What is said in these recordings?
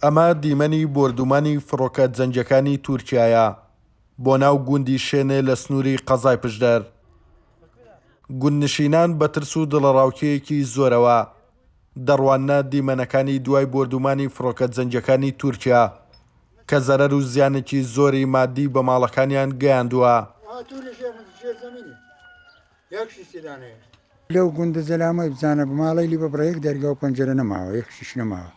ئەمە دیمەنی بردومانی فڕۆکە جەنگەکانی تورکیایە بۆ ناو گوندی شوێنێ لە سنووری قەزای پشدەر. گوندنشینان بە ترس و دڵەڕاوکێیەکی زۆرەوە دەڕوانە دیمەنەکانی دوای بردومانی فڕۆکە جەنگەکانی تورکیا کە زەرەر و زیانێکی زۆری مادی بە ماڵەکانیان گەیاندووە. لەو گوندە زەلامەی بزانە بماڵی لی بەبڕەیەک دەرگا و پەنجەرە نەماوە، یەکشیش نەماوە.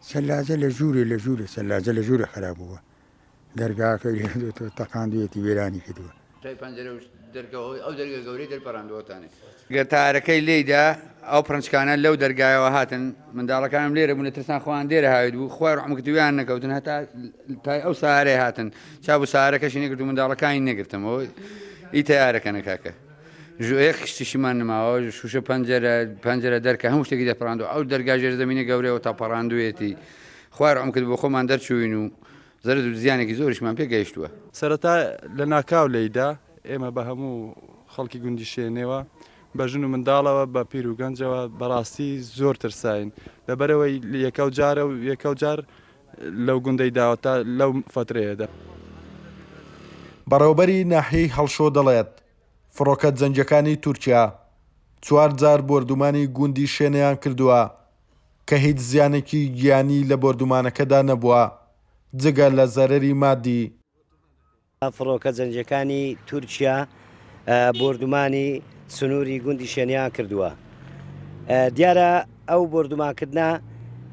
سەلاجە لە ژوورێ سەلاجە لە ژوورە خراپ بووە، دەرگاکەی لێدۆتەوە تەقاندوێتی وێرانی کردووە. ئەو دەرگە گەورەی دەرپەڕاندوەتانێ گەتارەکەی لێیدا ئەو پرنجکانە لەو دەرگایەوە هاتن، منداڵەکانم لێرە بوون لە ترسان خۆیان دێرە هاوێت بوو، خۆی ڕحمکردویان نەکەوتن هەتا تای ئەو سارێ هاتن چابوو سارەکەشی نەگرت و منداڵەکانی نەگرتمەوە ئیتە یارەکەنە کاکە ژۆیە خشتیشیمان نماوە شوشە پەنجەرە دەرکە هەموو شتێکی دەپەڕاندوە ئەو دەرگا ژێر زەمینە گەورەیەوە تا پەڕاندوێتی خوای ڕحم کرد بۆ خۆمان دەرچوین و زەرد و زیانێکی زۆریشمان پێگەیشتووە. سەرەتا لە ناکاو لەیدا ئێمە بە هەموو خەڵکی گوندی شوێنێەوە بە ژن و منداڵەوە بە پیر و گەنجەوە بەڕاستی زۆر ترساین لەبەرەوەی یەکەو جار لەو گوندەی داوەتا لەو فترەیەدا. بەڕێوەبەری ناحیەی هەڵشۆ دەڵێت فڕۆکە جەنگەکانی تورکیا 4 جار بردومانی گوندی شوێنیان کردووە کە هیچ زیانێکی گیانی لە بردومانەکەدا نەبووە جگە لە زەرەری مادی. فڕۆکە جەنگەکانی تورکیا بردومانی سنووری گوندی شوێنیان کردووە. دیارە ئەو بردومانکردە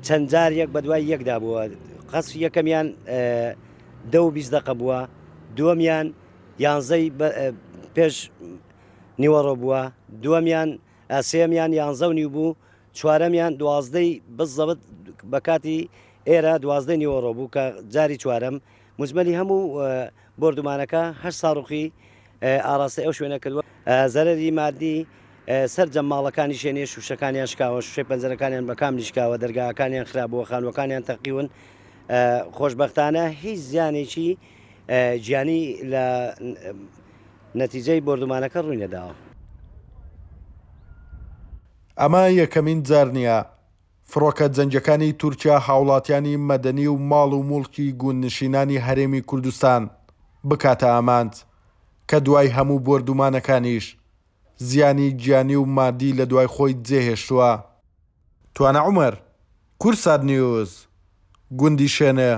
چەند جارێک بە دوای یەکدا بووە. قەسف یەکەمیان 10 دقە بووە، دووەمیان 11 پێش نیوەڕۆ بووە، دووەمیان سێمیان 11 بوو، چوارەمیان 12 بزەبت بە کاتی ئێرە 12 نیوەڕۆ بوو کە جاری چوارەم. مجمەلی هەموو بردومانەکە 8 ساڕوخی ئاراستی ئەو شوێنە کردووە. زەرەری مادی سەرجەم ماڵەکانی شوێنێ شوشەکانیان شکاوە، شوشەی پەنجەرەکانیان بە کاملی شکاوە، دەرگاکانیان خراپبووە، خانوەکانیان تەقیون. خۆشبەختانە هیچ زیانێکی گیانی لە نەتیجەی بردومانەکە ڕووی نەداوە. ئەمە یەکەمین جار نییە فڕۆکە جەنگەکانی تورکیا هاوڵاتیانی مەدەنی و ماڵ و موڵکی گوندنشینانی هەرێمی کوردستان بکاتە ئامانج کە دوای هەموو بردومانەکانیش زیانی گیانی و مادی لە دوای خۆی جێهێشتووە. توانە عومەر، کورسات نیوز، گوندی شوێنێ.